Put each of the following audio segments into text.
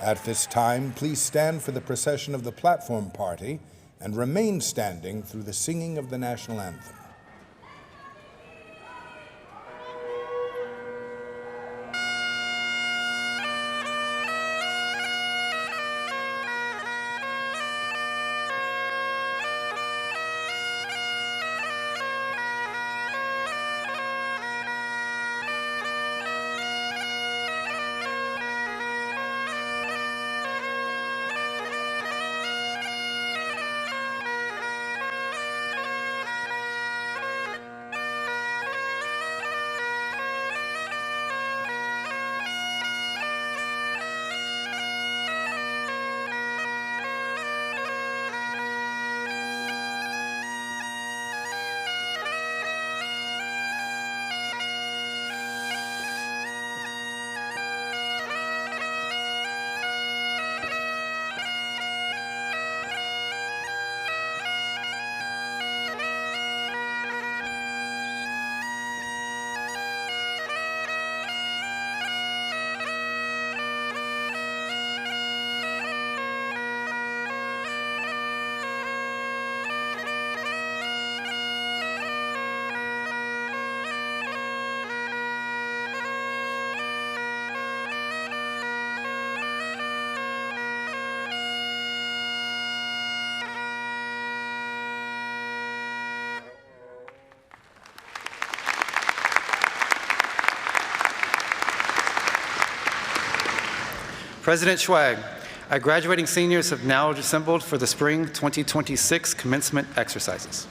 At this time, please stand for the procession of the platform party and remain standing through the singing of the national anthem. President Schwag, our graduating seniors have now assembled for the spring 2026 commencement exercises.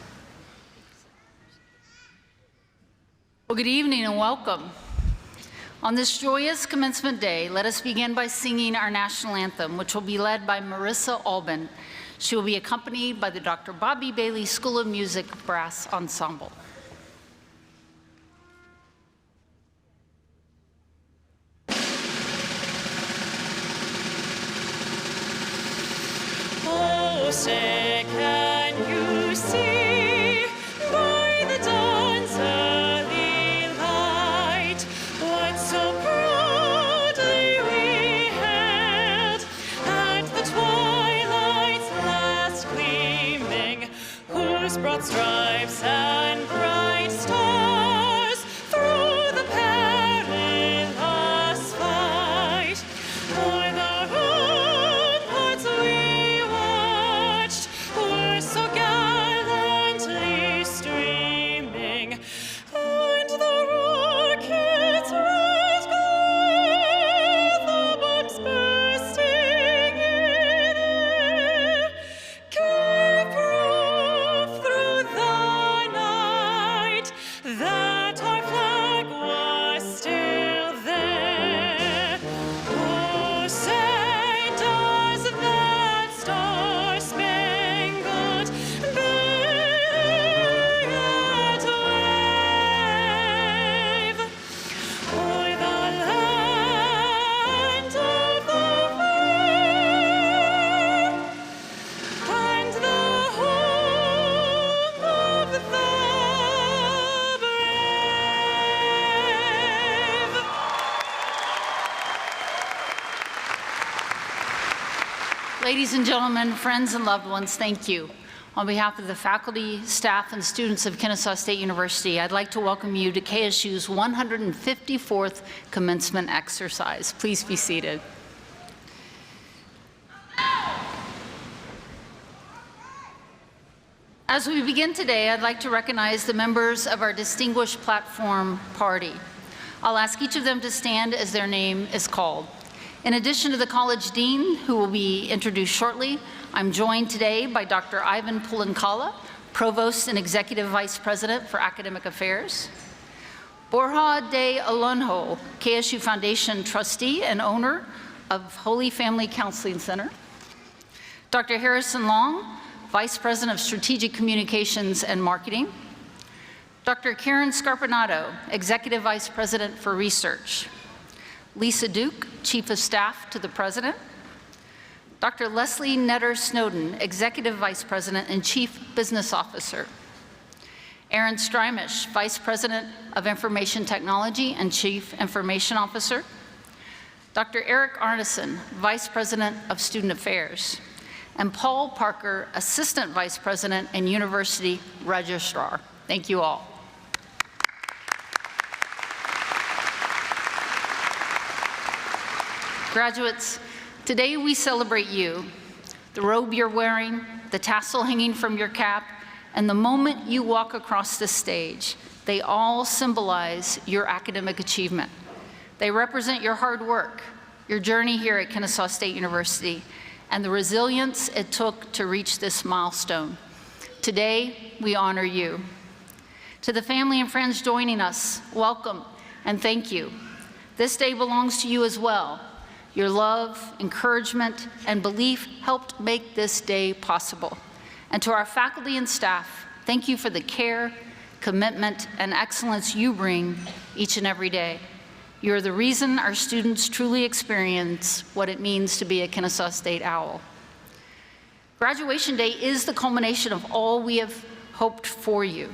Well, good evening and welcome. On this joyous commencement day, let us begin by singing our national anthem, which will be led by Marissa Albin. She will be accompanied by the Dr. Bobby Bailey School of Music Brass Ensemble. Say, can you see by the dawn's early light what so proudly we hailed at the twilight's last gleaming, whose broad stripes and bright stars through the perilous fight o'er the ramparts were so gallantly streaming, and the rockets raised great, the bombs bursting in air, gave proof through the night that our flag was still there. Oh, say, does that star-spangled banner wave o'er the land of the fair and the home of the brave? Ladies and gentlemen, friends and loved ones, thank you. On behalf of the faculty, staff, and students of Kennesaw State University, I'd like to welcome you to KSU's 154th commencement exercise. Please be seated. As we begin today, I'd like to recognize the members of our distinguished platform party. I'll ask each of them to stand as their name is called. In addition to the college dean, who will be introduced shortly, I'm joined today by Dr. Ivan Pulankala, Provost and Executive Vice President for Academic Affairs, Borja de Alonso, KSU Foundation Trustee and owner of Holy Family Counseling Center, Dr. Harrison Long, Vice President of Strategic Communications and Marketing, Dr. Karen Scarpinato, Executive Vice President for Research, Lisa Duke, Chief of Staff to the President, Dr. Leslie Netter Snowden, Executive Vice President and Chief Business Officer, Aaron Strymish, Vice President of Information Technology and Chief Information Officer, Dr. Eric Arneson, Vice President of Student Affairs, and Paul Parker, Assistant Vice President and University Registrar. Thank you all. Graduates, today we celebrate you, the robe you're wearing, the tassel hanging from your cap, and the moment you walk across the stage. They all symbolize your academic achievement. They represent your hard work, your journey here at Kennesaw State University, and the resilience it took to reach this milestone. Today, we honor you. To the family and friends joining us, welcome and thank you. This day belongs to you as well. Your love, encouragement, and belief helped make this day possible. And to our faculty and staff, thank you for the care, commitment, and excellence you bring each and every day. You're the reason our students truly experience what it means to be a Kennesaw State Owl. Graduation Day is the culmination of all we have hoped for you.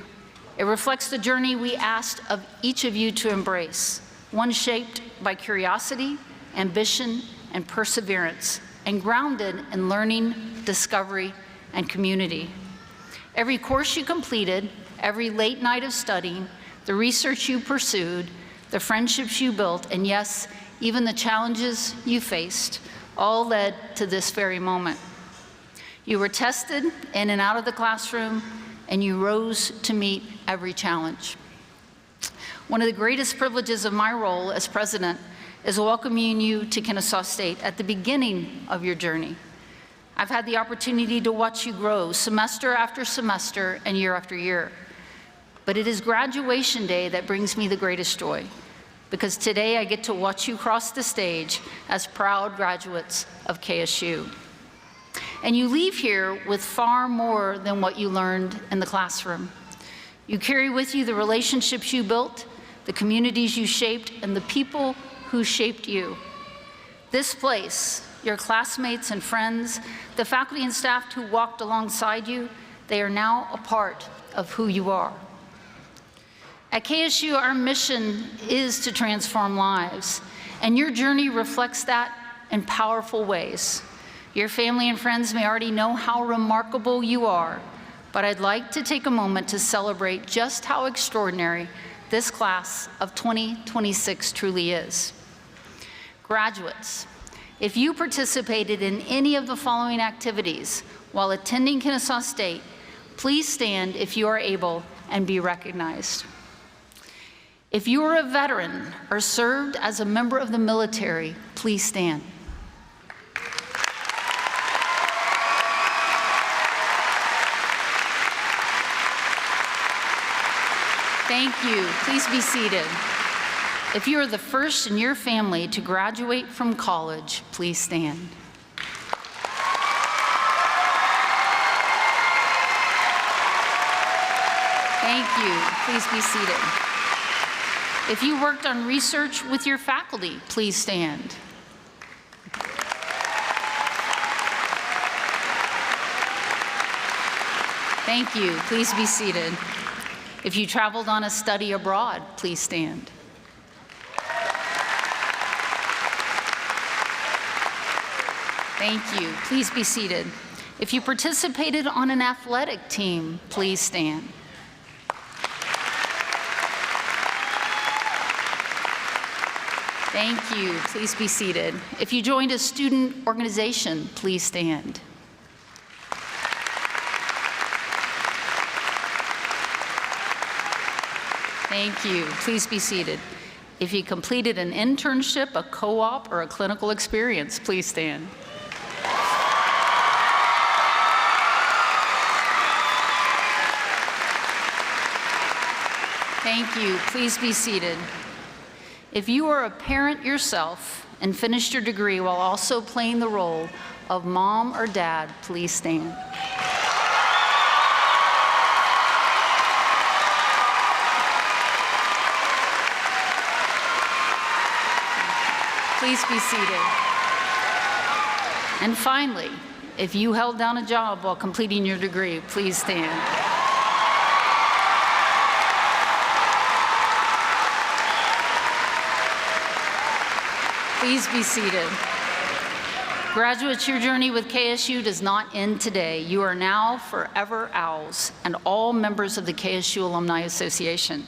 It reflects the journey we asked of each of you to embrace, one shaped by curiosity, ambition, and perseverance, and grounded in learning, discovery, and community. Every course you completed, every late night of studying, the research you pursued, the friendships you built, and yes, even the challenges you faced, all led to this very moment. You were tested in and out of the classroom, and you rose to meet every challenge. One of the greatest privileges of my role as president is welcoming you to Kennesaw State at the beginning of your journey. I've had the opportunity to watch you grow semester after semester and year after year. But it is graduation day that brings me the greatest joy, because today I get to watch you cross the stage as proud graduates of KSU. And you leave here with far more than what you learned in the classroom. You carry with you the relationships you built, the communities you shaped, and the people who shaped you. This place, your classmates and friends, the faculty and staff who walked alongside you, they are now a part of who you are. At KSU, our mission is to transform lives, and your journey reflects that in powerful ways. Your family and friends may already know how remarkable you are, but I'd like to take a moment to celebrate just how extraordinary this class of 2026 truly is. Graduates, if you participated in any of the following activities while attending Kennesaw State, please stand if you are able and be recognized. If you are a veteran or served as a member of the military, please stand. Thank you. Please be seated. If you are the first in your family to graduate from college, please stand. Thank you. Please be seated. If you worked on research with your faculty, please stand. Thank you. Please be seated. If you traveled on a study abroad, please stand. Thank you. Please be seated. If you participated on an athletic team, please stand. Thank you. Please be seated. If you joined a student organization, please stand. Thank you. Please be seated. If you completed an internship, a co-op, or a clinical experience, please stand. Thank you. Please be seated. If you are a parent yourself and finished your degree while also playing the role of mom or dad, please stand. Please be seated. And finally, if you held down a job while completing your degree, please stand. Please be seated. Graduates, your journey with KSU does not end today. You are now forever Owls and all members of the KSU Alumni Association.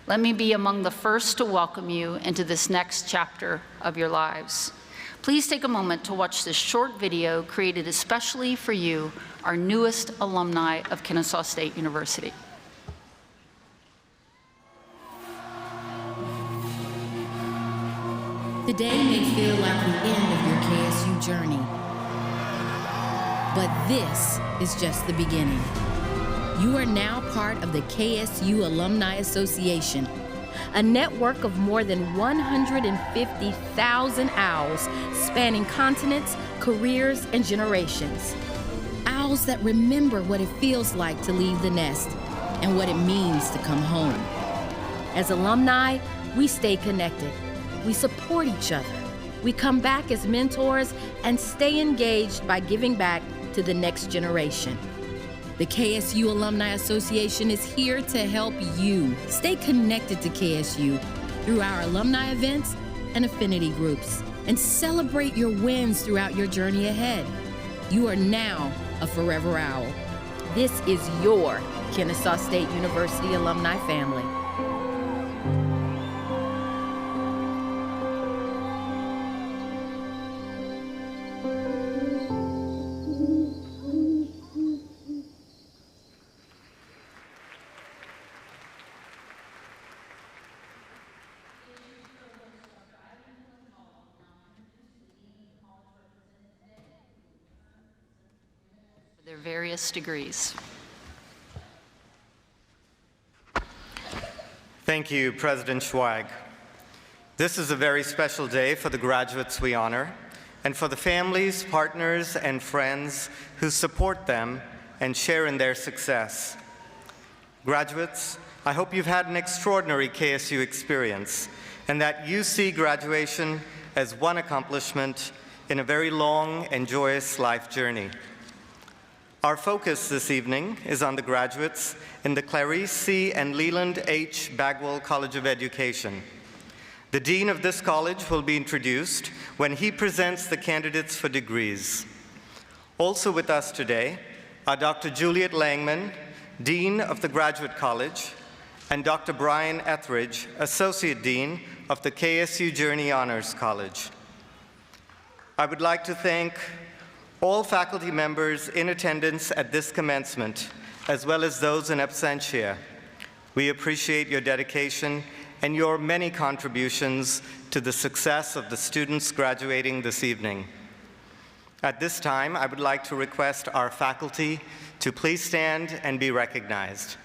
Let me be among the first to welcome you into this next chapter of your lives. Please take a moment to watch this short video created especially for you, our newest alumni of Kennesaw State University. The day may feel like the end of your KSU journey, but this is just the beginning. You are now part of the KSU Alumni Association, a network of more than 150,000 owls spanning continents, careers, and generations. Owls that remember what it feels like to leave the nest and what it means to come home. As alumni, we stay connected. We support each other. We come back as mentors and stay engaged by giving back to the next generation. The KSU Alumni Association is here to help you stay connected to KSU through our alumni events and affinity groups, and celebrate your wins throughout your journey ahead. You are now a forever owl. This is your Kennesaw State University alumni family. Their various degrees. Thank you, President Schweig. This is a very special day for the graduates we honor, and for the families, partners, and friends who support them and share in their success. Graduates, I hope you've had an extraordinary KSU experience, and that you see graduation as one accomplishment in a very long and joyous life journey. Our focus this evening is on the graduates in the Clarice C. and Leland H. Bagwell College of Education. The dean of this college will be introduced when he presents the candidates for degrees. Also with us today are Dr. Juliet Langman, Dean of the Graduate College, and Dr. Brian Etheridge, Associate Dean of the KSU Journey Honors College. I would like to thank all faculty members in attendance at this commencement, as well as those in absentia. We appreciate your dedication and your many contributions to the success of the students graduating this evening. At this time, I would like to request our faculty to please stand and be recognized.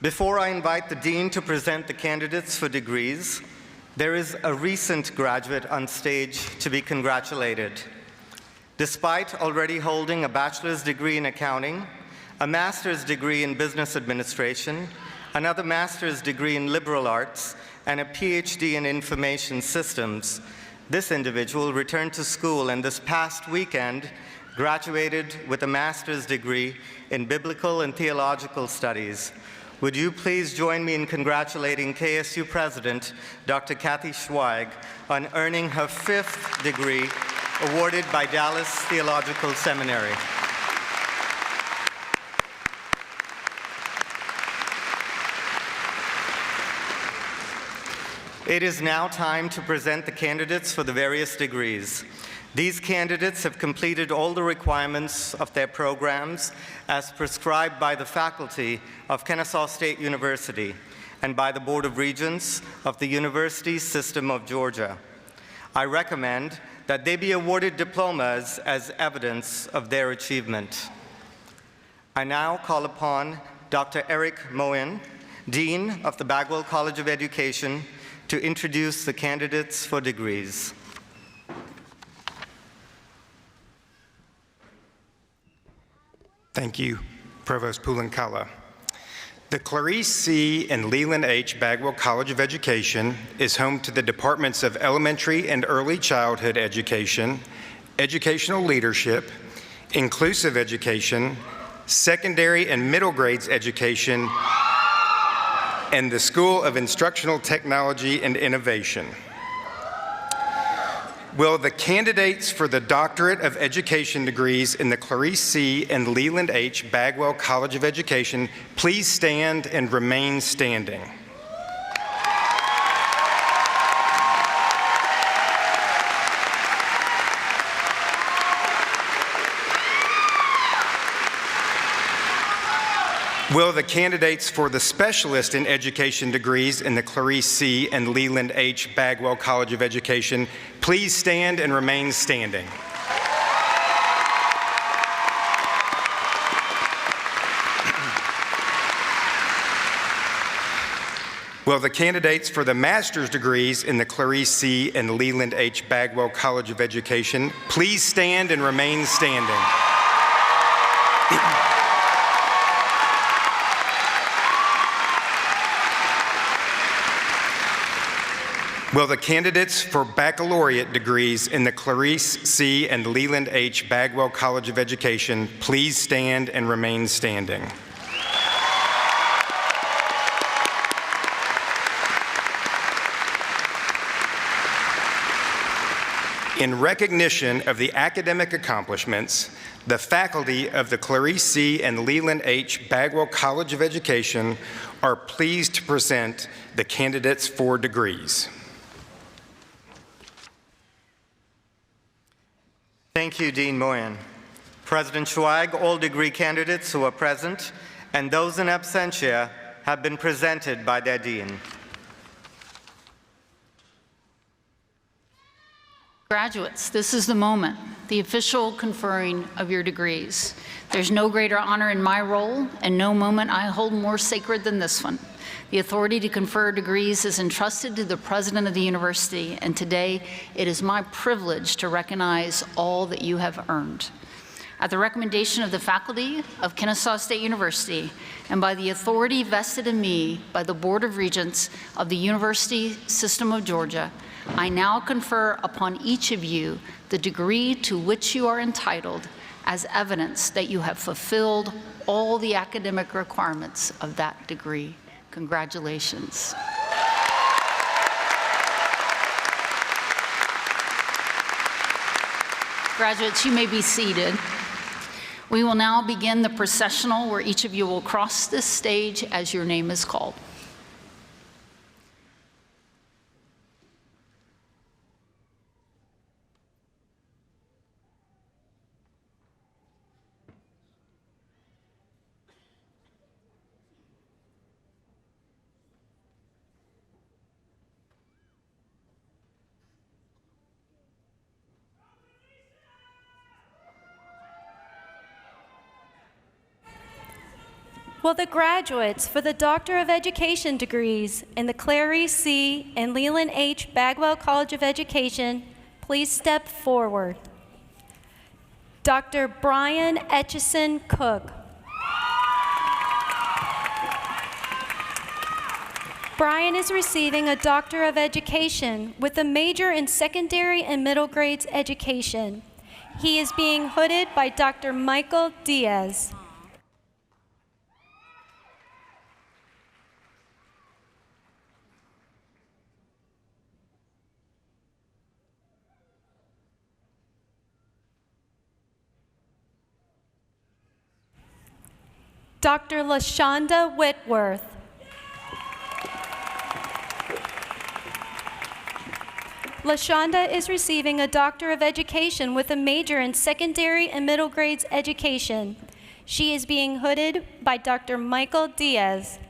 Before I invite the dean to present the candidates for degrees, there is a recent graduate on stage to be congratulated. Despite already holding a bachelor's degree in accounting, a master's degree in business administration, another master's degree in liberal arts, and a PhD in information systems, this individual returned to school and this past weekend graduated with a master's degree in biblical and theological studies. Would you please join me in congratulating KSU President, Dr. Kathy Schweig, on earning her 5th degree awarded by Dallas Theological Seminary. It is now time to present the candidates for the various degrees. These candidates have completed all the requirements of their programs as prescribed by the faculty of Kennesaw State University and by the Board of Regents of the University System of Georgia. I recommend that they be awarded diplomas as evidence of their achievement. I now call upon Dr. Eric Moen, Dean of the Bagwell College of Education, to introduce the candidates for degrees. Thank you, Provost Pulankala. The Clarice C. and Leland H. Bagwell College of Education is home to the Departments of Elementary and Early Childhood Education educational leadership, inclusive education, secondary and middle grades education, and the School of Instructional Technology and Innovation. Will the candidates for the Doctorate of Education degrees in the Clarice C. and Leland H. Bagwell College of Education please stand and remain standing? Will the candidates for the Specialist in Education degrees in the Clarice C. and Leland H. Bagwell College of Education please stand and remain standing? Will the candidates for the Master's degrees in the Clarice C. and Leland H. Bagwell College of Education please stand and remain standing? Will the candidates for baccalaureate degrees in the Clarice C. and Leland H. Bagwell College of Education please stand and remain standing? In recognition of the academic accomplishments, the faculty of the Clarice C. and Leland H. Bagwell College of Education are pleased to present the candidates for degrees. Thank you, Dean Moyen. President Schweig, all degree candidates who are present and those in absentia have been presented by their dean. Graduates, this is the moment, the official conferring of your degrees. There's no greater honor in my role and no moment I hold more sacred than this one. The authority to confer degrees is entrusted to the president of the university, and today it is my privilege to recognize all that you have earned. At the recommendation of the faculty of Kennesaw State University and by the authority vested in me by the Board of Regents of the University System of Georgia, I now confer upon each of you the degree to which you are entitled as evidence that you have fulfilled all the academic requirements of that degree. Congratulations. Graduates, you may be seated. We will now begin the processional where each of you will cross this stage as your name is called. Will the graduates for the Doctor of Education degrees in the Clarice C. and Leland H. Bagwell College of Education please step forward? Dr. Brian Etchison Cook. Brian is receiving a Doctor of Education with a major in secondary and middle grades education. He is being hooded by Dr. Michael Diaz. Dr. LaShonda Whitworth. LaShonda is receiving a Doctor of Education with a major in secondary and middle grades education. She is being hooded by Dr. Michael Diaz.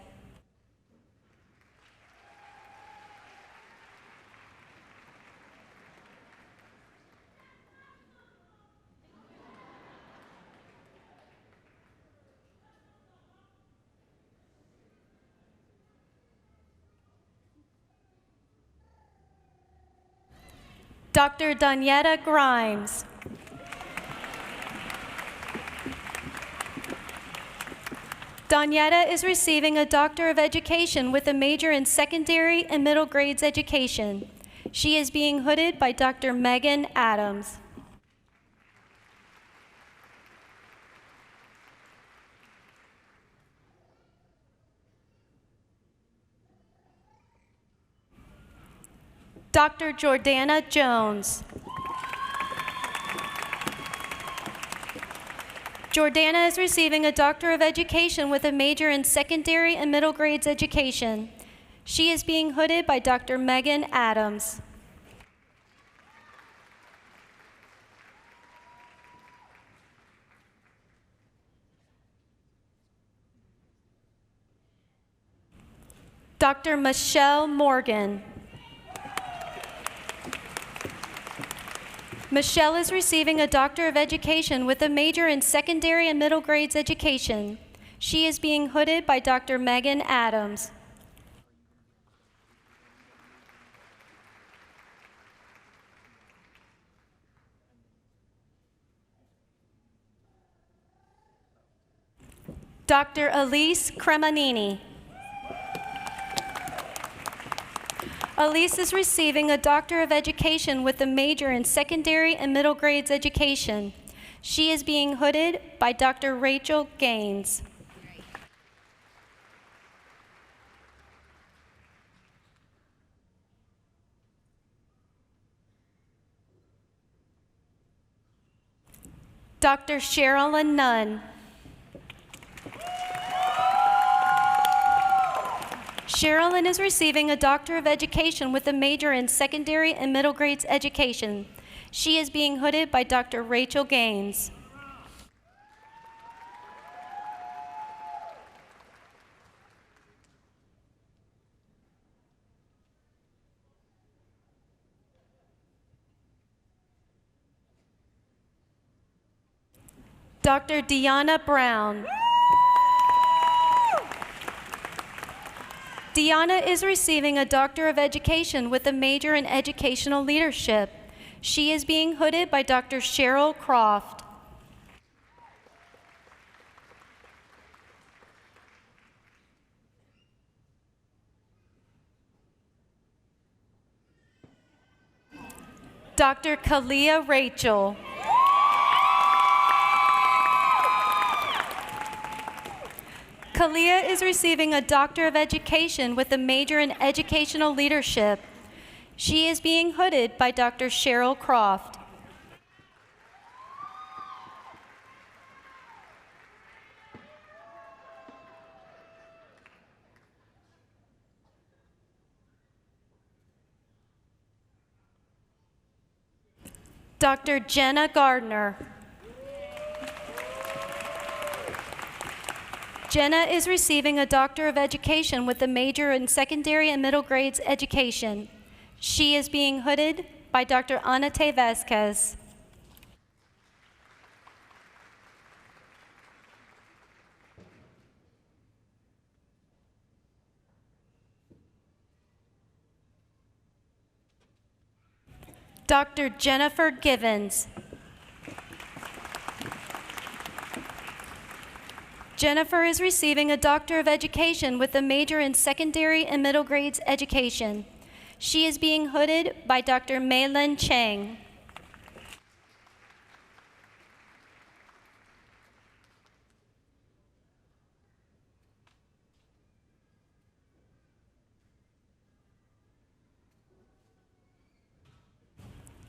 Dr. Donyetta Grimes. Donyetta is receiving a Doctor of Education with a major in secondary and middle grades education. She is being hooded by Dr. Megan Adams. Dr. Jordana Jones. Jordana is receiving a Doctor of Education with a major in secondary and middle grades education. She is being hooded by Dr. Megan Adams. Dr. Michelle Morgan. Michelle is receiving a Doctor of Education with a major in secondary and middle grades education. She is being hooded by Dr. Megan Adams. Dr. Elise Cremonini. Elise is receiving a Doctor of Education with a major in secondary and middle grades education. She is being hooded by Dr. Rachel Gaines. Dr. Sherilyn Nunn. Sherilyn is receiving a Doctor of Education with a major in secondary and middle grades education. She is being hooded by Dr. Rachel Gaines. Dr. Deanna Brown. Deanna is receiving a Doctor of Education with a major in educational leadership. She is being hooded by Dr. Cheryl Croft. Dr. Kalia Rachel. Kalia is receiving a Doctor of Education with a major in educational leadership. She is being hooded by Dr. Cheryl Croft. Dr. Jenna Gardner. Jenna is receiving a Doctor of Education with a major in secondary and middle grades education. She is being hooded by Dr. Anate Vasquez. Dr. Jennifer Givens. Jennifer is receiving a Doctor of Education with a major in secondary and middle grades education. She is being hooded by Dr. Maylin Chang.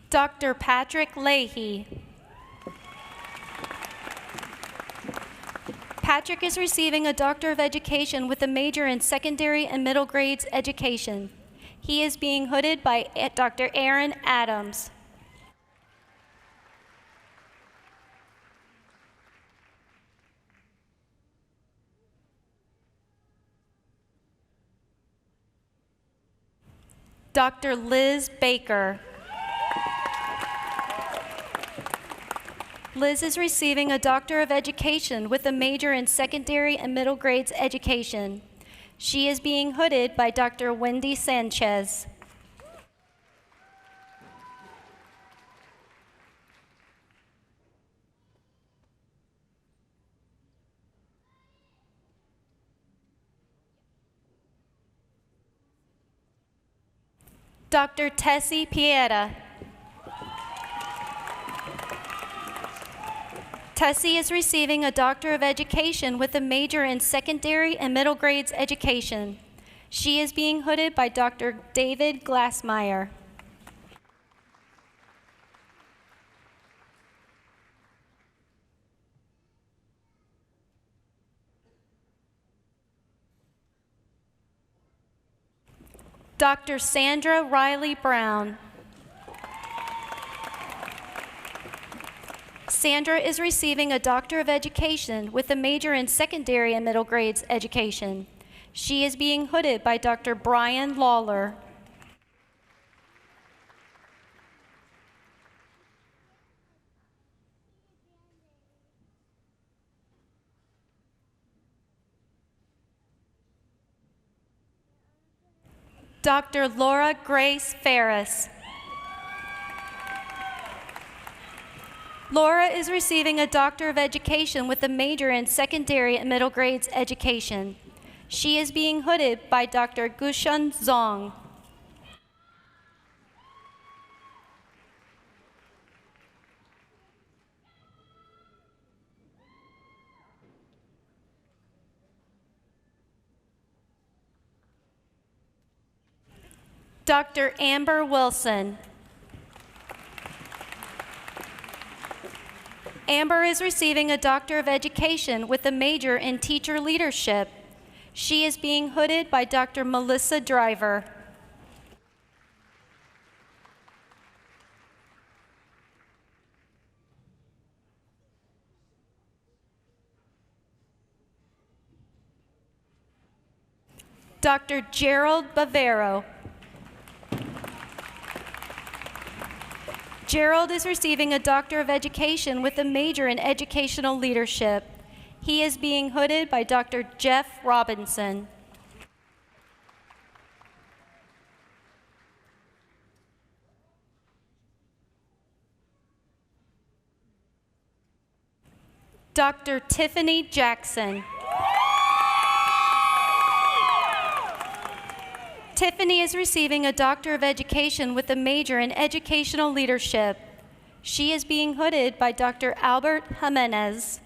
Dr. Patrick Leahy. Patrick is receiving a Doctor of Education with a major in secondary and middle grades education. He is being hooded by Dr. Aaron Adams. Dr. Liz Baker. Liz is receiving a Doctor of Education with a major in secondary and middle grades education. She is being hooded by Dr. Wendy Sanchez. Dr. Tessie Pieta. Tessie is receiving a Doctor of Education with a major in secondary and middle grades education. She is being hooded by Dr. David Glassmeyer. Dr. Sandra Riley Brown. Sandra is receiving a Doctor of Education with a major in secondary and middle grades education. She is being hooded by Dr. Brian Lawler. Dr. Laura Grace Ferris. Laura is receiving a Doctor of Education with a major in secondary and middle grades education. She is being hooded by Dr. Gushun Zong. Dr. Amber Wilson. Amber is receiving a Doctor of Education with a major in teacher leadership. She is being hooded by Dr. Melissa Driver. Dr. Gerald Bavero. Gerald is receiving a Doctor of Education with a major in educational leadership. He is being hooded by Dr. Jeff Robinson. Dr. Tiffany Jackson. Tiffany is receiving a Doctor of Education with a major in educational leadership. She is being hooded by Dr. Albert Jimenez.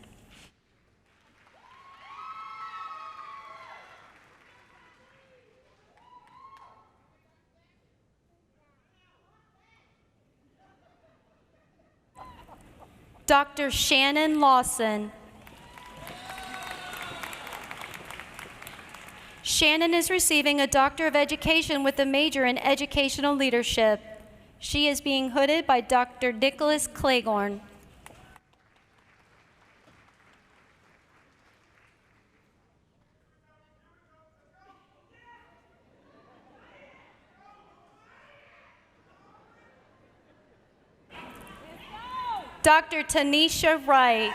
Dr. Shannon Lawson. Shannon is receiving a Doctor of Education with a major in educational leadership. She is being hooded by Dr. Nicholas Claiborne. Dr. Tanisha Wright.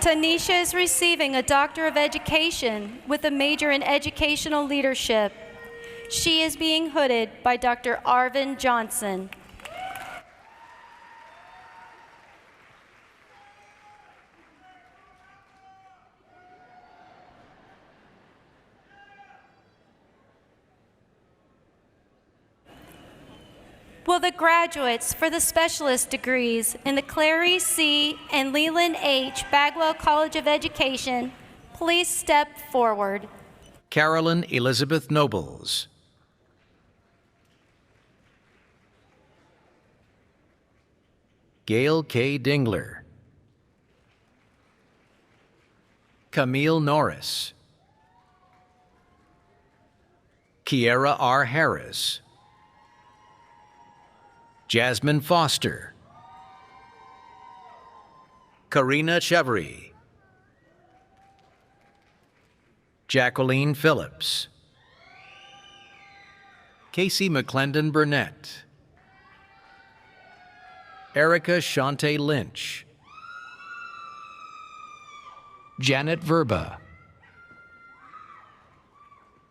Tanisha is receiving a Doctor of Education with a major in educational leadership. She is being hooded by Dr. Arvin Johnson. Will the graduates for the specialist degrees in the Clary C. and Leland H. Bagwell College of Education please step forward? Carolyn Elizabeth Nobles. Gail K. Dingler. Camille Norris. Kiera R. Harris. Jasmine Foster. Karina Chevry. Jacqueline Phillips. Casey McClendon Burnett. Erica Shante Lynch. Janet Verba.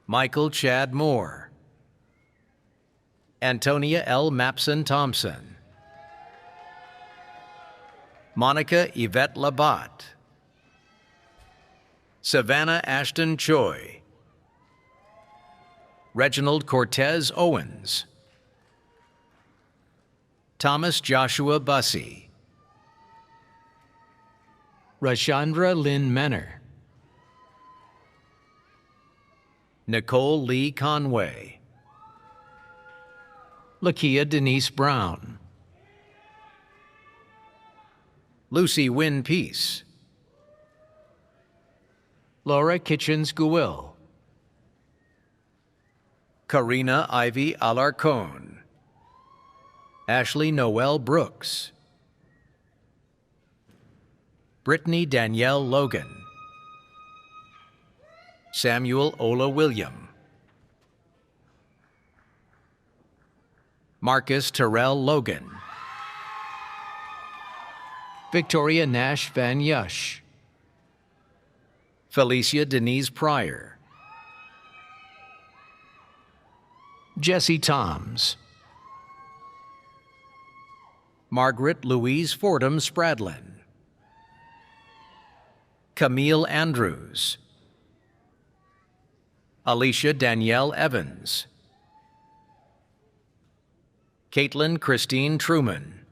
Michael Chad Moore. Antonia L. Mapson Thompson. Monica Yvette Labat. Savannah Ashton Choi. Reginald Cortez Owens. Thomas Joshua Bussey. Rashandra Lynn Menner. Nicole Lee Conway. Lakia Denise Brown. Lucy Wynn Peace. Laura Kitchens-Guil, Karina Ivy Alarcon, Ashley Noel Brooks, Brittany Danielle Logan, Samuel Ola William, Marcus Terrell Logan, Victoria Nash Van Yush, Felicia Denise Pryor, Jesse Toms, Margaret Louise Fordham Spradlin, Camille Andrews, Alicia Danielle Evans, Caitlin Christine Truman,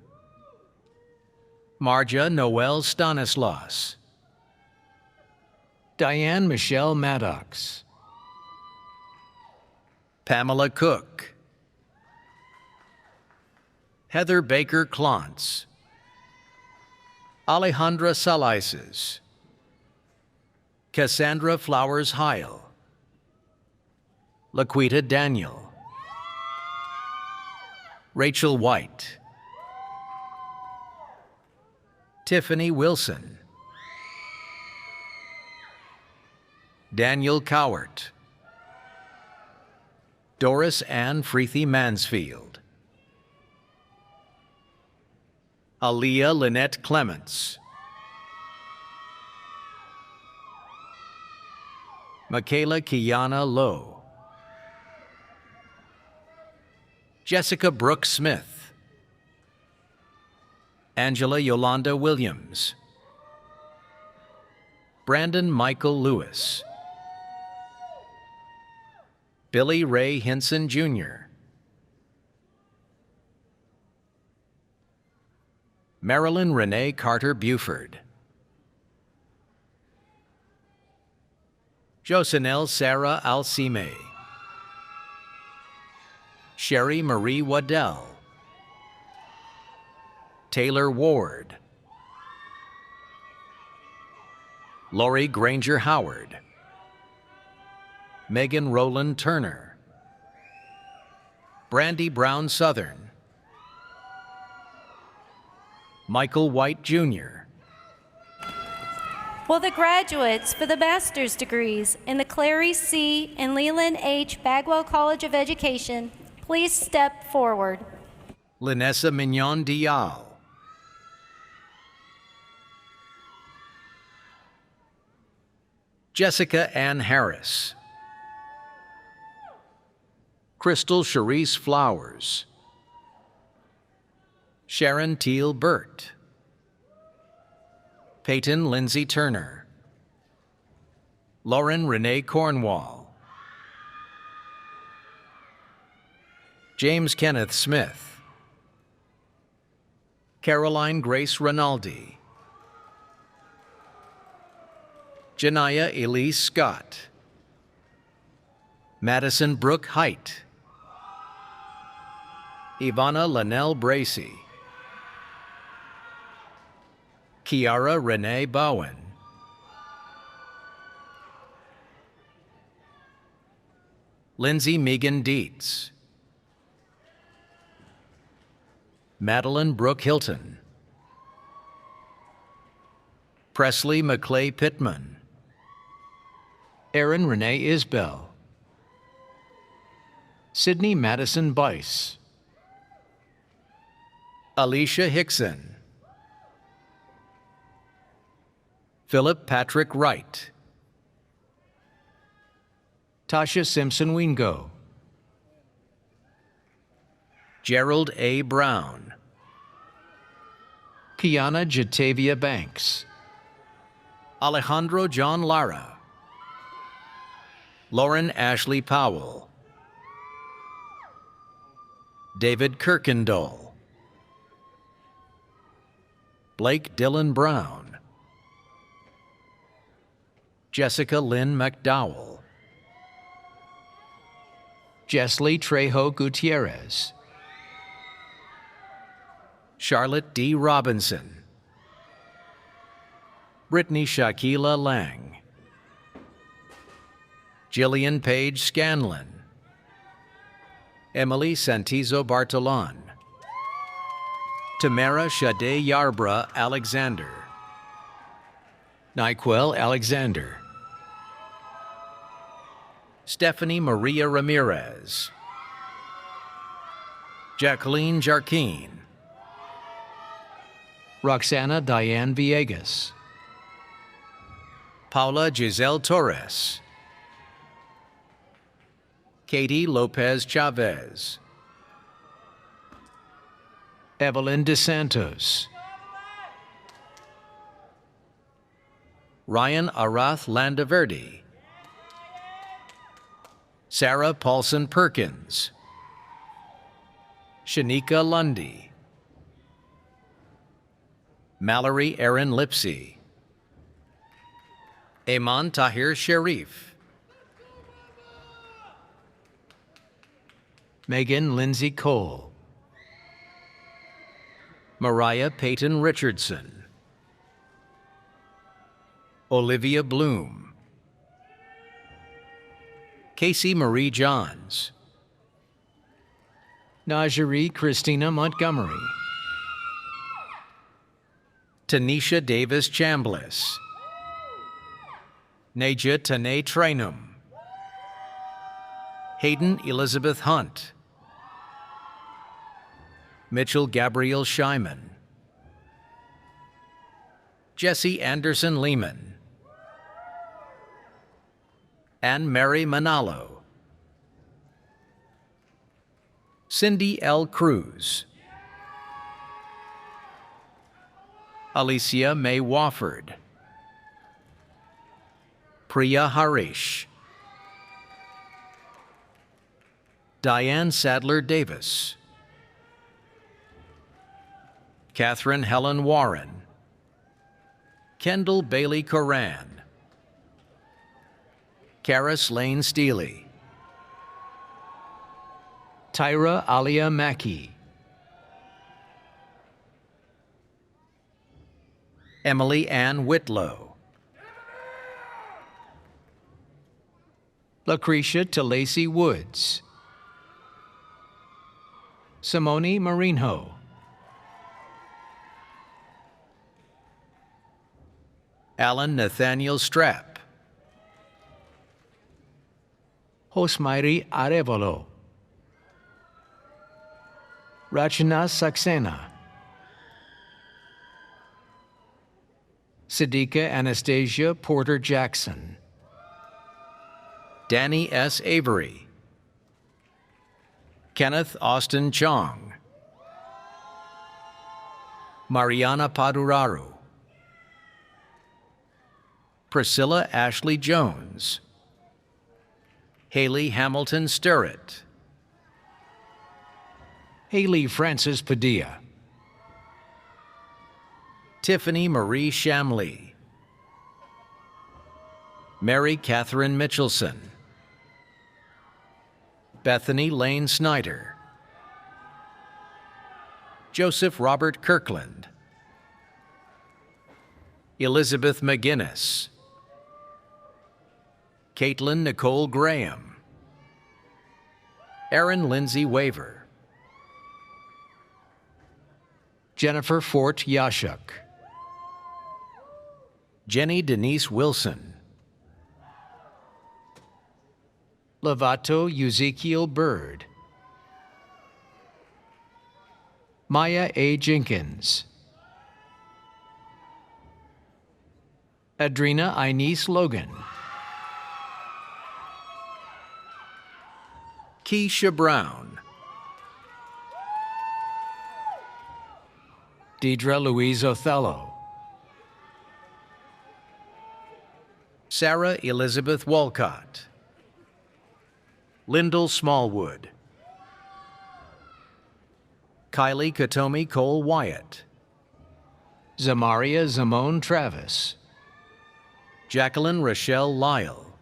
Marja Noel Stanislaus, Diane Michelle Maddox, Pamela Cook, Heather Baker Klontz, Alejandra Salaises, Cassandra Flowers Heil, Laquita Daniel, Rachel White, Tiffany Wilson, Daniel Cowart, Doris Ann Freethy Mansfield, Aaliyah Lynette Clements, Michaela Kiana Lowe, Jessica Brooke Smith, Angela Yolanda Williams, Brandon Michael Lewis, Billy Ray Hinson Jr., Marilyn Renee Carter Buford, Josanelle Sarah Alcime, Sherry Marie Waddell, Taylor Ward, Lori Granger Howard, Megan Rowland Turner, Brandy Brown Southern, Michael White Jr., Will the graduates for the master's degrees in the Clary C. and Leland H. Bagwell College of Education please step forward? Linessa Mignon Dial, Jessica Ann Harris, Crystal Cherise Flowers, Sharon Teal Burt, Peyton Lindsay Turner, Lauren Renee Cornwall, James Kenneth Smith, Caroline Grace Rinaldi, Janaya Elise Scott, Madison Brooke Height, Ivana Linnell Bracey, Kiara Renee Bowen, Lindsay Megan Dietz, Madeline Brooke Hilton, Presley McClay Pittman, Erin Renee Isbell, Sydney Madison Bice, Alicia Hickson, Philip Patrick Wright, Tasha Simpson Wingo, Gerald A. Brown, Kiana Jatavia Banks, Alejandro John Lara, Lauren Ashley Powell, David Kirkendall, Blake Dylan Brown, Jessica Lynn McDowell, Jessley Trejo Gutierrez, Charlotte D. Robinson, Brittany Shakila Lang, Jillian Page Scanlon, Emily Santizo Bartolon, Tamara Shade Yarbrough Alexander, Nyquel Alexander, Stephanie Maria Ramirez, Jacqueline Jarquin, Roxana Diane Villegas, Paula Giselle Torres, Katie Lopez Chavez, Evelyn DeSantos, Ryan Arath Landaverde, Sarah Paulson Perkins, Shanika Lundy, Mallory Erin Lipsy, Eman Tahir Sharif, Megan Lindsay Cole, Mariah Peyton Richardson, Olivia Bloom, Casey Marie Johns, Najee Christina Montgomery, Tanisha Davis Chambliss, Naja Tanae Trainum, Hayden Elizabeth Hunt, Mitchell Gabriel Scheiman, Jesse Anderson Lehman, Anne Mary Manalo, Cindy L. Cruz, Alicia May Wofford, Priya Harish, Diane Sadler Davis, Catherine Helen Warren, Kendall Bailey Coran, Karis Lane Steely, Tyra Alia Mackey, Emily Ann Whitlow, Lucretia Talacey Woods, Simone Marinho, Alan Nathaniel Strapp, Hosmairi Arevalo, Rachana Saxena, Siddiqa Anastasia Porter Jackson, Danny S. Avery, Kenneth Austin Chong, Mariana Paduraru, Priscilla Ashley Jones, Haley Hamilton Sturrett, Haley Francis Padilla, Tiffany Marie Shamley, Mary Catherine Mitchelson, Bethany Lane Snyder, Joseph Robert Kirkland, Elizabeth McGinnis, Caitlin Nicole Graham, Erin Lindsay Waver, Jennifer Fort Yashuk, Jenny Denise Wilson, Lavato Ezekiel Bird, Maya A. Jenkins, Adrena Inez Logan, Keisha Brown, Deidre Louise Othello, Sarah Elizabeth Walcott, Lyndall Smallwood, Kylie Katomi Cole Wyatt, Zamaria Zamone Travis, Jacqueline Rochelle Lyle,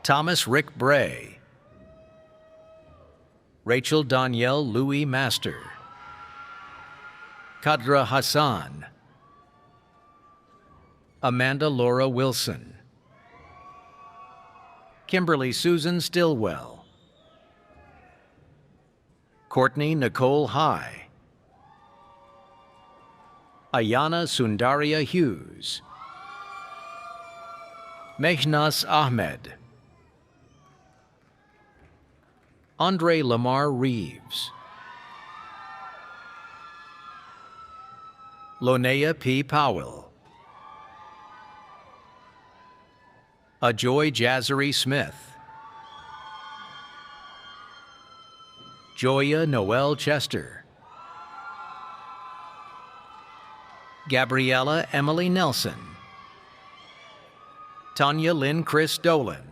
Thomas Rick Bray, Rachel Danielle Louis Master, Kadra Hassan, Amanda Laura Wilson, Kimberly Susan Stillwell, Courtney Nicole High, Ayana Sundaria Hughes, Mehnaz Ahmed, Andre Lamar Reeves, Lonea P. Powell, Ajoy Jazzery Smith, Joya Noel Chester, Gabriella Emily Nelson, Tanya Lynn Chris Dolan,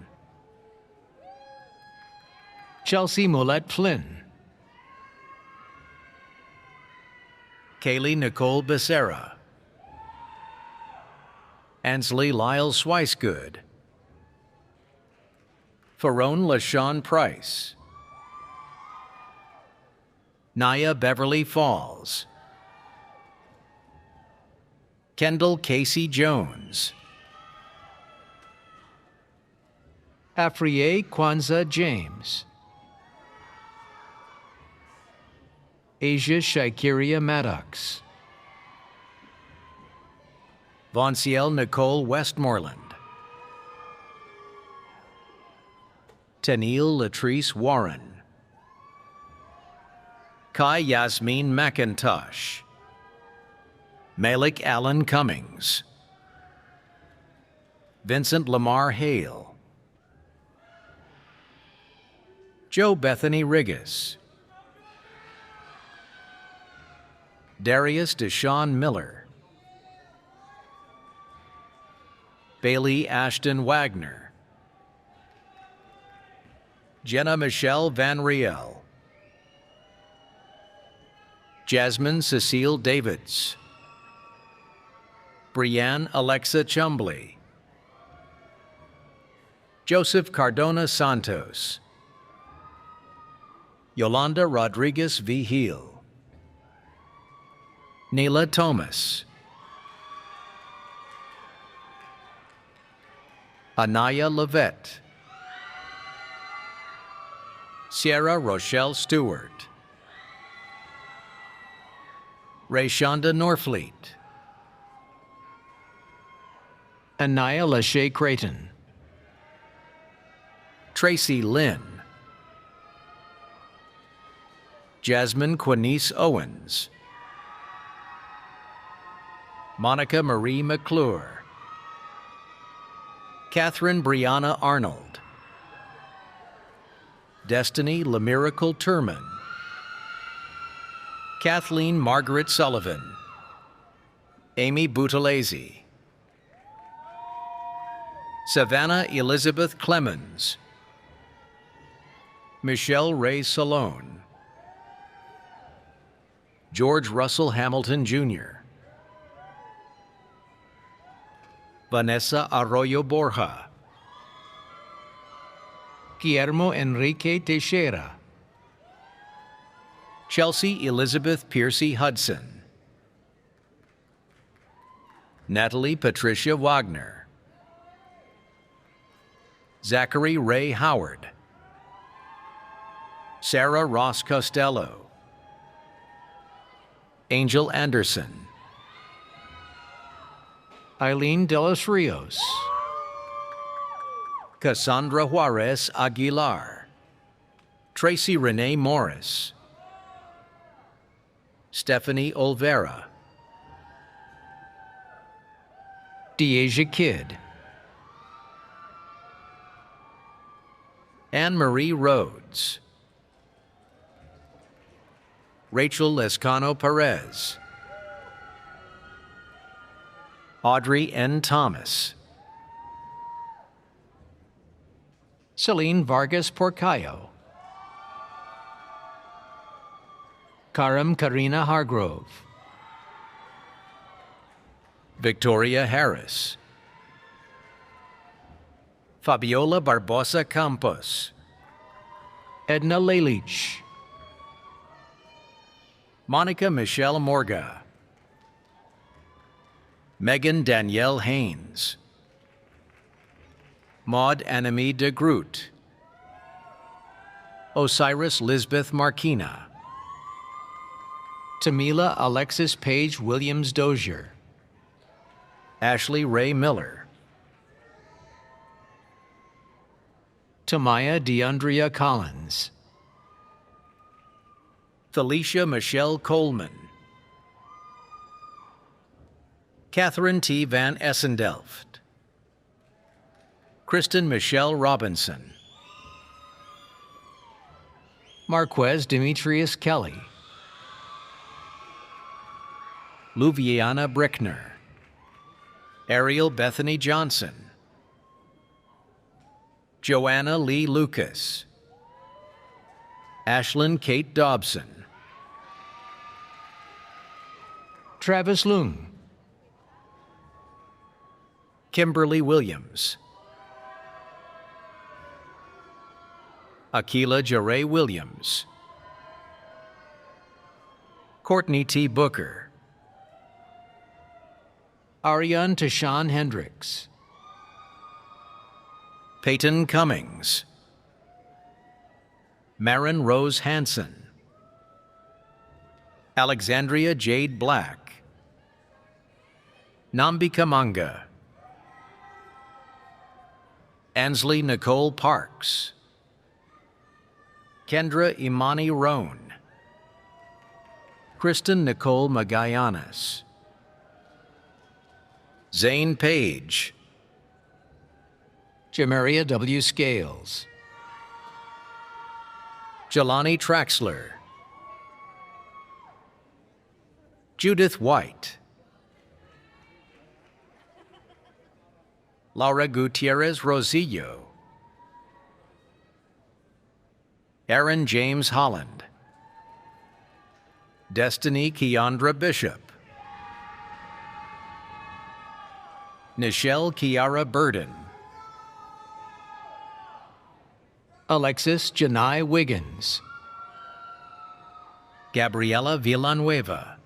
Chelsea Mollett Flynn, Kaylee Nicole Becerra, Ansley Lyle Swicegood, Farone LaShawn Price, Naya Beverly Falls, Kendall Casey Jones, Afriye Kwanzaa James, Asia Shaikiria Maddox, Vonsiel Nicole Westmoreland, Tennille Latrice Warren, Kai Yasmin McIntosh, Malik Allen Cummings, Vincent Lamar Hale, Joe Bethany Riggis, Darius Deshaun Miller, Bailey Ashton Wagner, Jenna Michelle Van Riel, Jasmine Cecile Davids, Brianne Alexa Chumbly, Joseph Cardona Santos, Yolanda Rodriguez Vigil, Neela Thomas, Anaya Levette, Sierra Rochelle Stewart, Rayshonda Norfleet, Anaya Lachey Creighton, Tracy Lynn, Jasmine Quinice Owens, Monica Marie McClure, Catherine Brianna Arnold, Destiny LaMiracle Turman, Kathleen Margaret Sullivan, Amy Boutalese, Savannah Elizabeth Clemens, Michelle Ray Salone, George Russell Hamilton Jr., Vanessa Arroyo Borja, Guillermo Enrique Teixeira, Chelsea Elizabeth Piercy Hudson, Natalie Patricia Wagner, Zachary Ray Howard, Sarah Ross Costello, Angel Anderson, Eileen De Los Rios, Cassandra Juarez Aguilar, Tracy Renee Morris, Stephanie Olvera, Deasia Kidd, Anne-Marie Rhodes, Rachel Lescano Perez, Audrey N. Thomas, Celine Vargas Porcayo, Karam Karina Hargrove, Victoria Harris, Fabiola Barbosa Campos, Edna Lelich, Monica Michelle Morga, Megan Danielle Haynes, Maud Annemie de Groot, Osiris Lisbeth Markina, Tamila Alexis Page Williams Dozier, Ashley Ray Miller, Tamaya DeAndrea Collins, Felicia Michelle Coleman, Catherine T. Van Essendelft, Kristen Michelle Robinson, Marquez Demetrius Kelly, Luviana Brickner, Ariel Bethany Johnson, Joanna Lee Lucas, Ashlyn Kate Dobson, Travis Lung, Kimberly Williams, Akila Jaray Williams, Courtney T. Booker, Ariane Tashawn Hendricks, Peyton Cummings, Marin Rose Hansen, Alexandria Jade Black, Nambika Manga, Ansley Nicole Parks, Kendra Imani Roan, Kristen Nicole Magallanes, Zane Page, Jamaria W. Scales, Jelani Traxler, Judith White, Laura Gutierrez Rosillo, Aaron James Holland, Destiny Keandra Bishop, Nichelle Kiara Burden, Alexis Janai Wiggins, Gabriela Villanueva,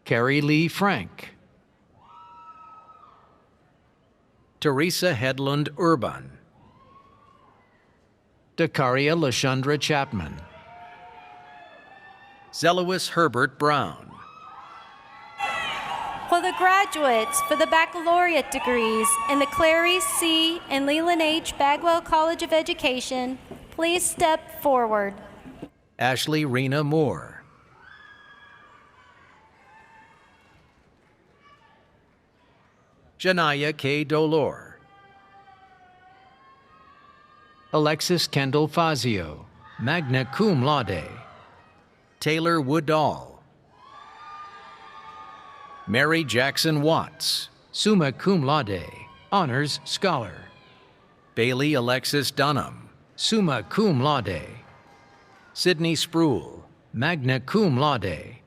Carrie Lee Frank, Teresa Hedlund Urban, Dakaria Lashandra Chapman, Zelois Herbert Brown. Will the graduates for the baccalaureate degrees in the Clary C. and Leland H. Bagwell College of Education please step forward? Ashley Rena Moore, Janaya K. Dolor, Alexis Kendall Fazio, magna cum laude, Taylor Woodall, Mary Jackson Watts, summa cum laude, honors scholar, Bailey Alexis Dunham, summa cum laude, Sydney Spruill, magna cum laude,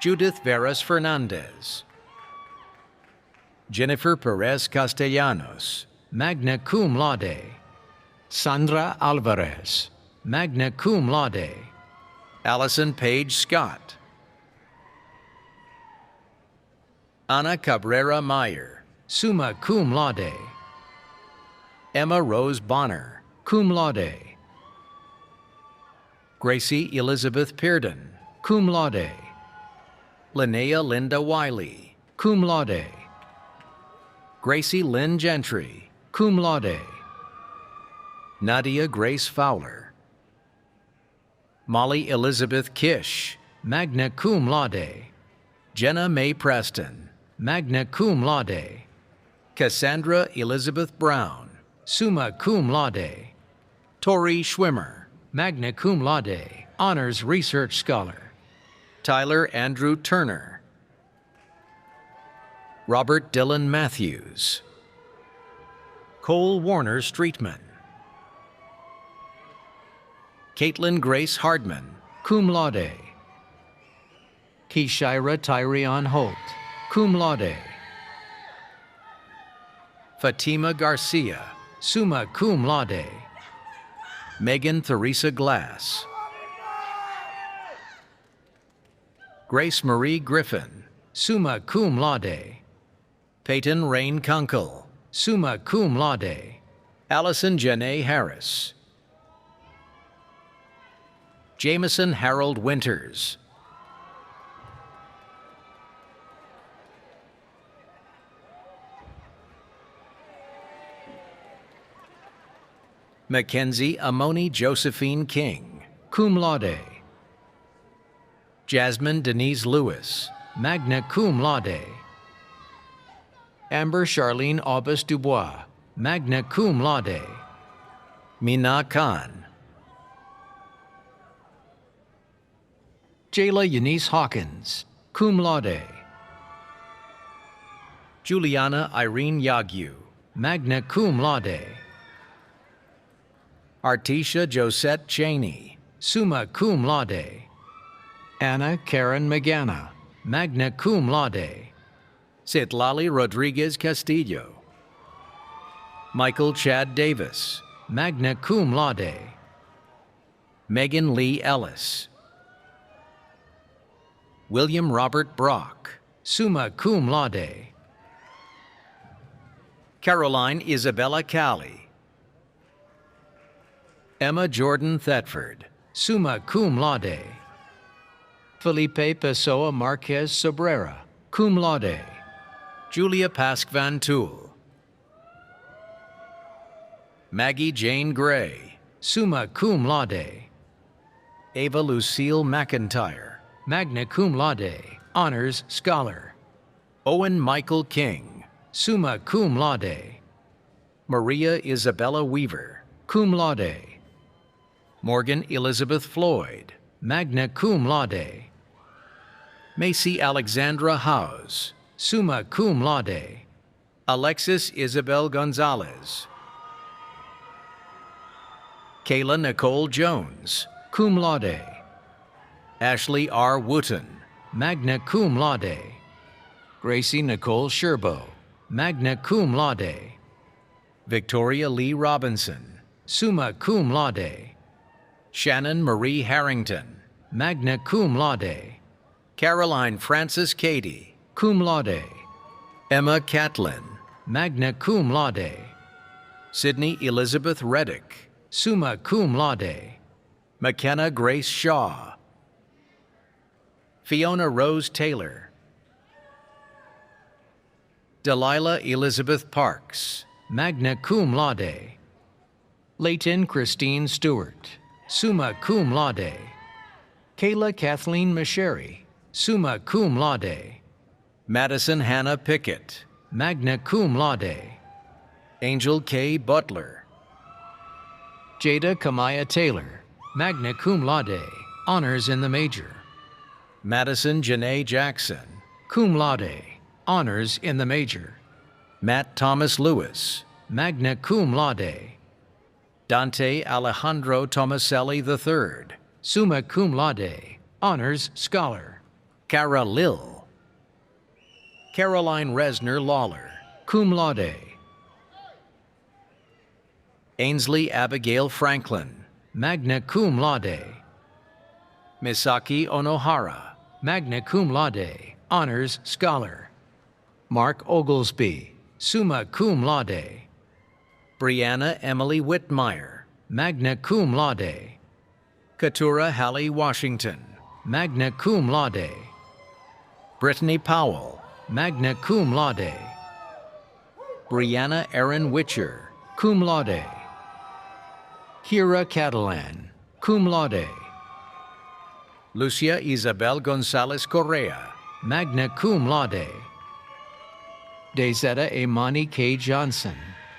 Judith Veras Fernandez, Jennifer Perez Castellanos, magna cum laude, Sandra Alvarez, magna cum laude, Allison Page Scott, Ana Cabrera Meyer, summa cum laude, Emma Rose Bonner, cum laude, Gracie Elizabeth Pearden, cum laude, Linnea Linda Wiley, cum laude, Gracie Lynn Gentry, cum laude, Nadia Grace Fowler, Molly Elizabeth Kish, magna cum laude, Jenna Mae Preston, magna cum laude, Cassandra Elizabeth Brown, summa cum laude, Tori Schwimmer, magna cum laude, honors research scholar, Tyler Andrew Turner, Robert Dylan Matthews, Cole Warner Streetman, Caitlin Grace Hardman, cum laude, Keshira Tyrion Holt, cum laude, Fatima Garcia, summa cum laude, Megan Theresa Glass, Grace Marie Griffin, summa cum laude, Peyton Rain Kunkel, summa cum laude. Allison Janae Harris. Jameson Harold Winters. Mackenzie Amoni Josephine King, cum laude. Jasmine Denise Lewis, magna cum laude. Amber Charlene Aubus Dubois, magna cum laude. Mina Khan. Jayla Eunice Hawkins, cum laude. Juliana Irene Yagyu, magna cum laude. Artisha Josette Cheney, summa cum laude. Anna Karen Magana, magna cum laude. Citlali Rodriguez Castillo. Michael Chad Davis, magna cum laude. Megan Lee Ellis. William Robert Brock, summa cum laude. Caroline Isabella Cali. Emma Jordan Thetford, summa cum laude. Felipe Pessoa Marquez Sobrera, cum laude. Julia Pask Van Tool. Maggie Jane Gray, summa cum laude. Ava Lucille McIntyre, magna cum laude, honors scholar. Owen Michael King, summa cum laude. Maria Isabella Weaver, cum laude. Morgan Elizabeth Floyd, magna cum laude. Macy Alexandra Howes, summa cum laude. Alexis Isabel Gonzalez. Kayla Nicole Jones, cum laude. Ashley R. Wooten, magna cum laude. Gracie Nicole Sherbo, magna cum laude. Victoria Lee Robinson, summa cum laude. Shannon Marie Harrington, magna cum laude. Caroline Frances Cady, cum laude. Emma Catlin, magna cum laude. Sydney Elizabeth Reddick, summa cum laude. McKenna Grace Shaw. Fiona Rose Taylor. Delilah Elizabeth Parks, magna cum laude. Leighton Christine Stewart, summa cum laude. Kayla Kathleen Masheri, summa cum laude. Madison Hannah Pickett, magna cum laude. Angel K. Butler. Jada Kamaya Taylor, magna cum laude, honors in the major. Madison Janae Jackson, cum laude, honors in the major. Matt Thomas Lewis, magna cum laude. Dante Alejandro Tomaselli III, summa cum laude, honors scholar. Cara Lill. Caroline Resner Lawler, cum laude. Ainsley Abigail Franklin, magna cum laude. Misaki Onohara, magna cum laude, honors scholar. Mark Oglesby, summa cum laude. Brianna Emily Whitmire, magna cum laude. Katura Hallie Washington, magna cum laude. Brittany Powell, magna cum laude. Brianna Erin Witcher, cum laude. Kira Catalan, cum laude. Lucia Isabel Gonzalez Correa, magna cum laude. Dezetta Imani K. Johnson,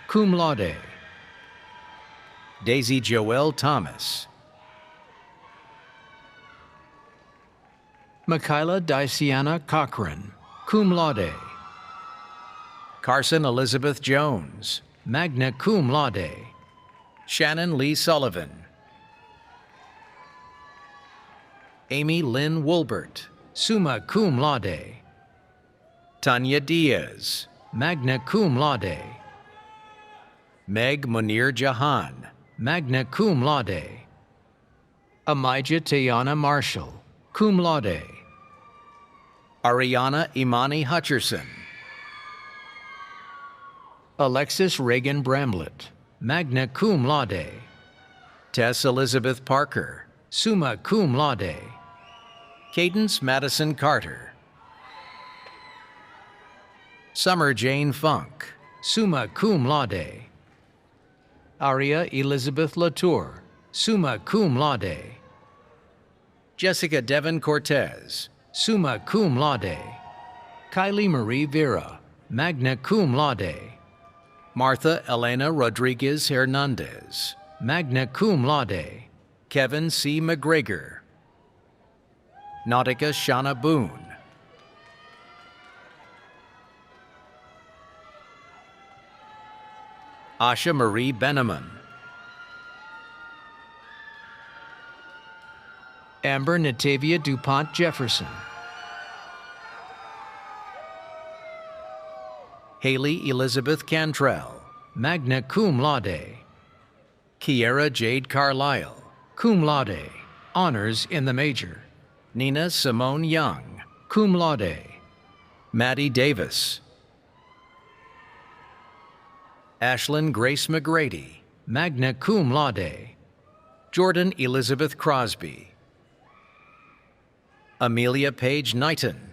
cum laude. Daisy Joelle Thomas. Michaela Daciana Cochran, cum laude. Carson Elizabeth Jones, magna cum laude. Shannon Lee Sullivan. Amy Lynn Woolbert, summa cum laude. Tanya Diaz, magna cum laude. Meg Munir Jahan, magna cum laude. Amijah Tayana Marshall, cum laude. Ariana Imani Hutcherson. Alexis Reagan Bramlett, magna cum laude. Tess Elizabeth Parker, summa cum laude. Cadence Madison Carter. Summer Jane Funk, summa cum laude. Aria Elizabeth Latour, summa cum laude. Jessica Devon Cortez, summa cum laude. Kylie Marie Vera, magna cum laude. Martha Elena Rodriguez Hernandez, magna cum laude. Kevin C. McGregor. Nautica Shauna Boone. Asha Marie Beneman. Amber Natavia DuPont Jefferson. Haley Elizabeth Cantrell, magna cum laude. Kiera Jade Carlisle, cum laude, honors in the major. Nina Simone Young, cum laude. Maddie Davis. Ashlyn Grace McGrady, magna cum laude. Jordan Elizabeth Crosby. Amelia Page Knighton.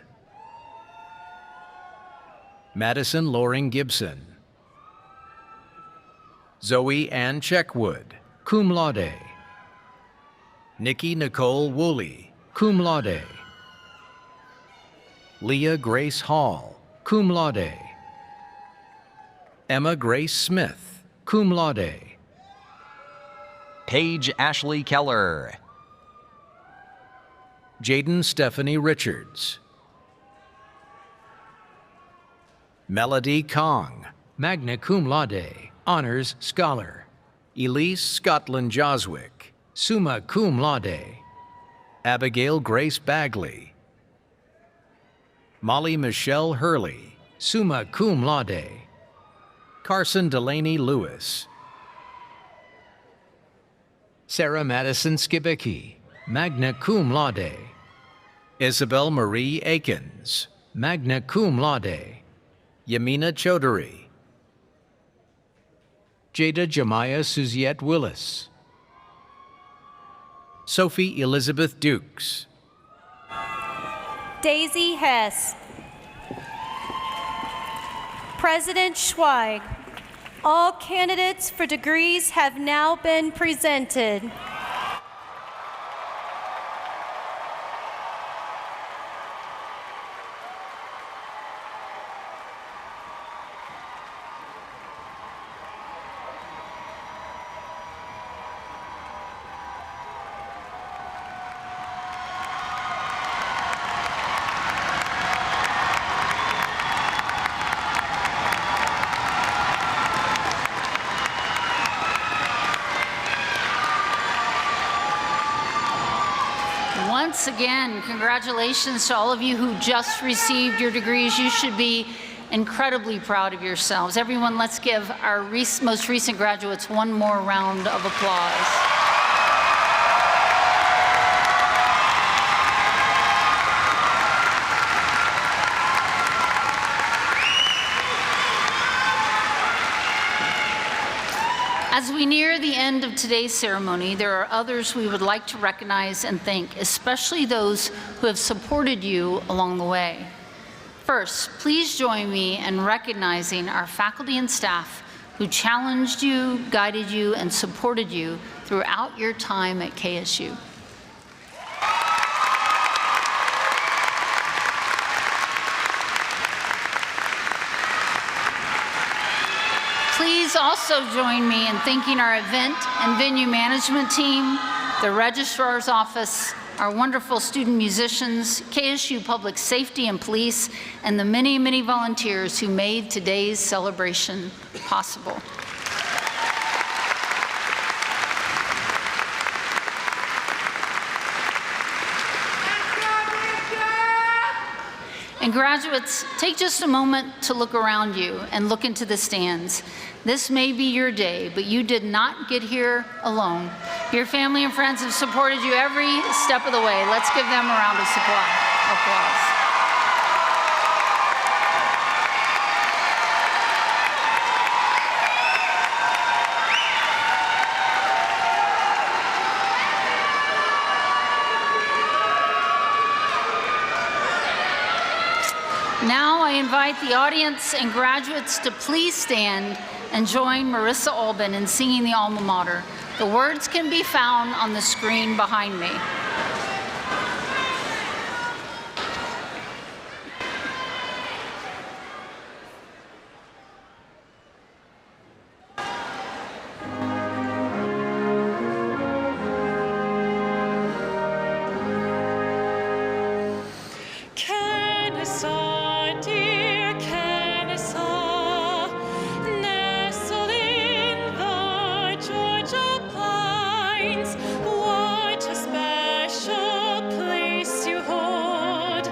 Madison Loring Gibson. Zoe Ann Checkwood, cum laude. Nikki Nicole Woolley, cum laude. Leah Grace Hall, cum laude. Emma Grace Smith, cum laude. Paige Ashley Keller. Jaden Stephanie Richards. Melody Kong, magna cum laude, honors scholar. Elise Scotland Joswick, summa cum laude. Abigail Grace Bagley. Molly Michelle Hurley, summa cum laude. Carson Delaney Lewis. Sarah Madison Skibicki, magna cum laude. Isabel Marie Akins, magna cum laude. Yamina Chaudhary. Jada Jemiah Suziette Willis. Sophie Elizabeth Dukes. Daisy Hess. President Schweig, all candidates for degrees have now been presented. Once again, congratulations to all of you who just received your degrees. You should be incredibly proud of yourselves. Everyone, let's give our most recent graduates one more round of applause. As we near the end of today's ceremony, there are others we would like to recognize and thank, especially those who have supported you along the way. First, please join me in recognizing our faculty and staff who challenged you, guided you, and supported you throughout your time at KSU. Please also join me in thanking our event and venue management team, the registrar's office, our wonderful student musicians, KSU Public Safety and Police, and the many, many volunteers who made today's celebration possible. And graduates, take just a moment to look around you and look into the stands. This may be your day, but you did not get here alone. Your family and friends have supported you every step of the way. Let's give them a round of applause. invite the audience and graduates to please stand and join Marissa Albin in singing the alma mater. The words can be found on the screen behind me. Kennesaw, dear Kennesaw, nestled in the Georgia pines, what a special place you hold,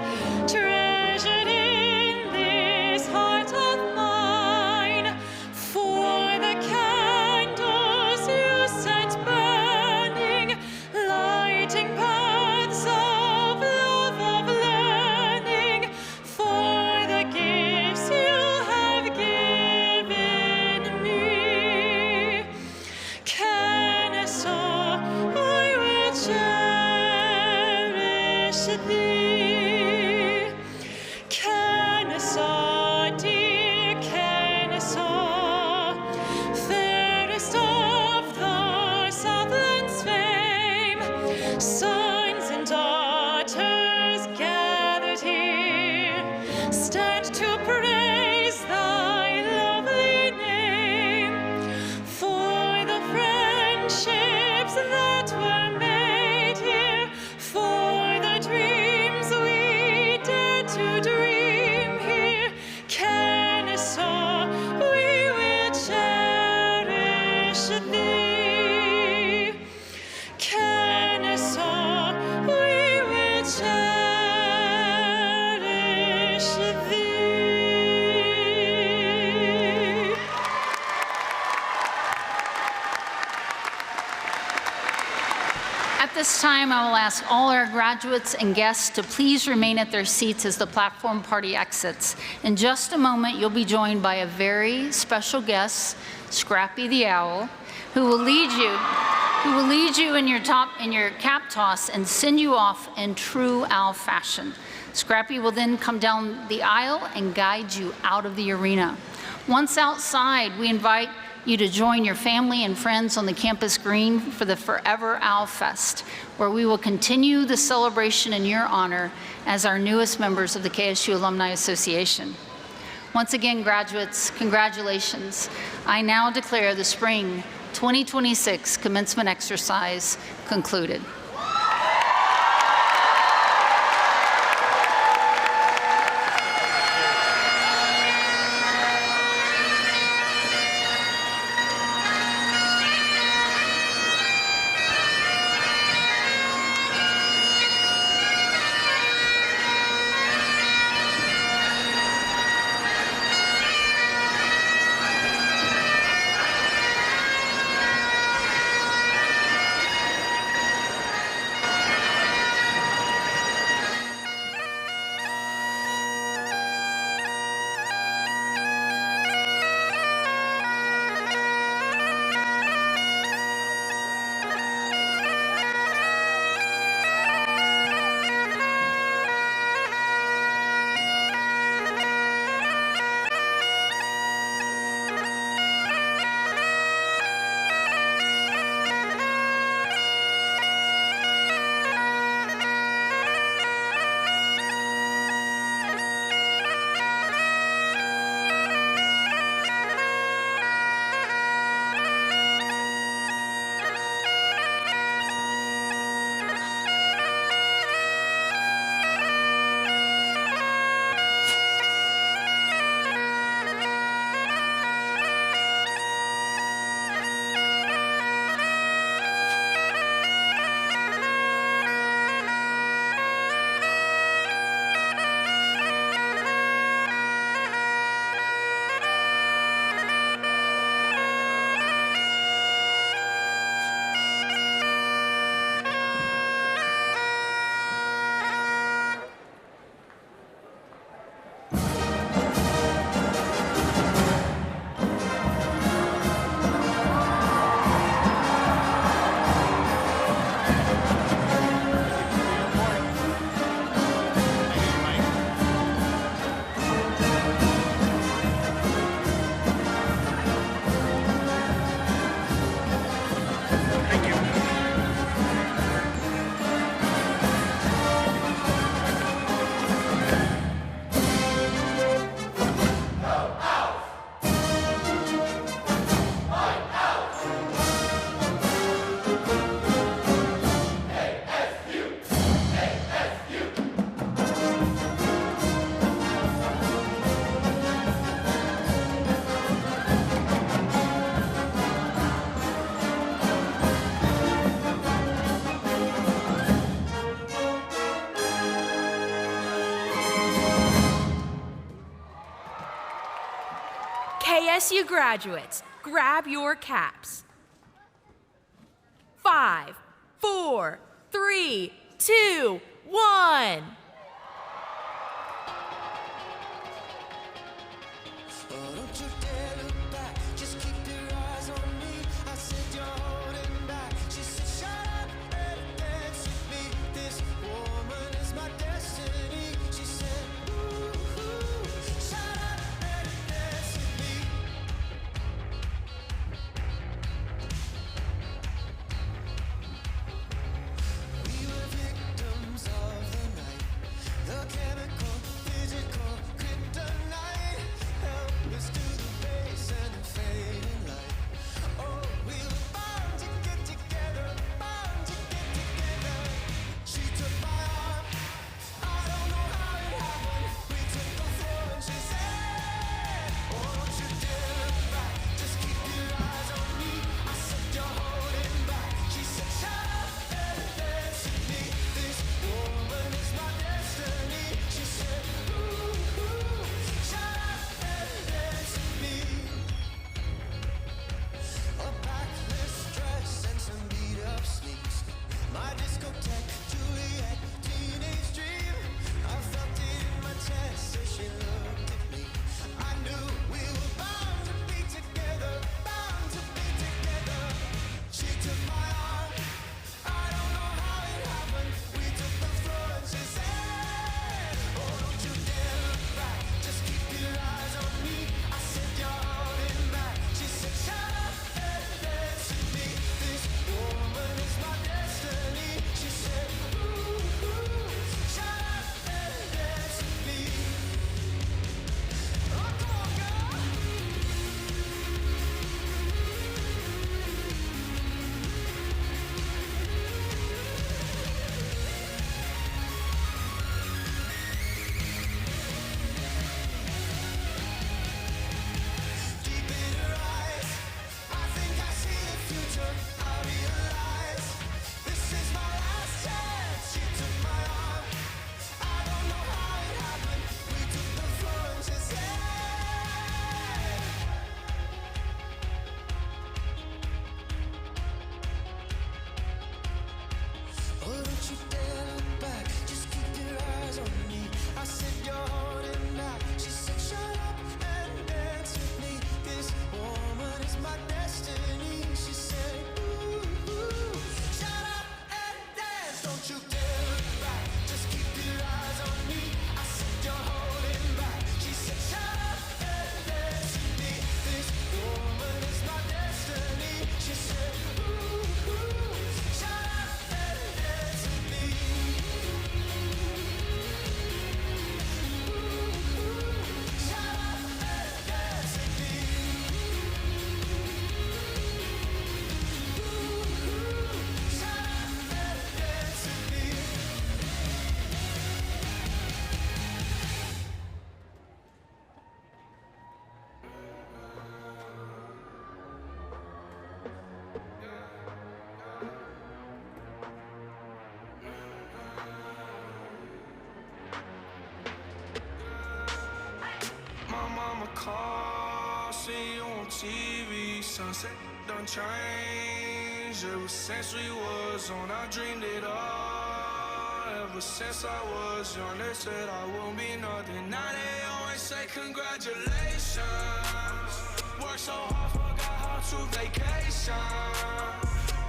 treasured in this heart of mine. For the candles you set burning, lighting paths of love, of learning, for the gifts you have given me. Kennesaw, I will cherish thee. Kennesaw, dear Kennesaw, fairest of the Southland's fame, sons and daughters gathered here, stand to praise thy lovely name, for the friendships that were made here, for the dreams we dared to dream here. Kennesaw, we will cherish thee. Kennesaw, we will cherish thee. At this time, I will ask all our graduates and guests to please remain at their seats as the platform party exits. In just a moment, you'll be joined by a very special guest, Scrappy the Owl, who will lead you in your cap toss and send you off in true owl fashion. Scrappy will then come down the aisle and guide you out of the arena. Once outside, we invite you to join your family and friends on the campus green for the Forever Owl Fest, where we will continue the celebration in your honor as our newest members of the KSU Alumni Association. Once again, graduates, congratulations. I now declare the spring 2026 commencement exercise concluded. OSU graduates, grab your caps. 5, 4, 3, 2, 1. Call, see you on TV, sunset done changed. Ever since we was on, I dreamed it all. Ever since I was young, they said I won't be nothing. Now they always say congratulations. Worked so hard, forgot how to vacation.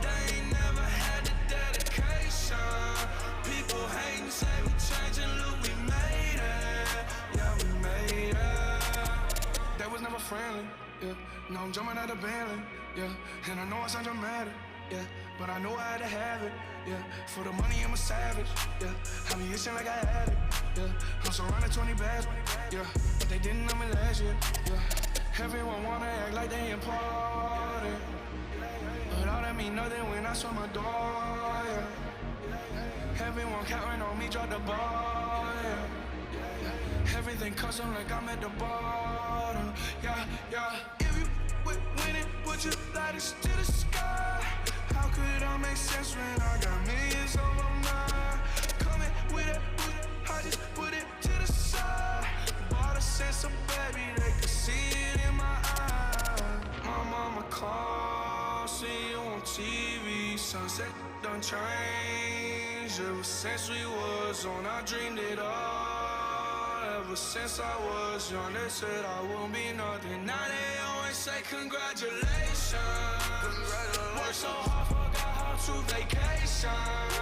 They ain't never had the dedication. People hating, say we changing, look, we made it. Yeah, we made it. That was never friendly, yeah. Now I'm jumping out of Bentley, yeah. And I know I sound dramatic, yeah. But I know I had to have it, yeah. For the money, I'm a savage, yeah. I be itching like I had it, yeah. I'm surrounded 20 bags, yeah. But they didn't know me last year, yeah. Everyone wanna act like they important, but all that mean nothing when I saw my door, yeah. Everyone counting on me, drop the ball, yeah. Everything custom like I'm at the bottom, yeah, yeah. If you win it, would you light it to the sky? How could I make sense when I got millions on my mind? Coming with it, I just put it to the side. Bought a sense of baby, they could see it in my eyes. TV. Sunset done changed. Ever since we was on, I dreamed it all. Ever since I was young, they said I won't be nothing. Now they always say congratulations. Worked so hard, forgot how to vacation.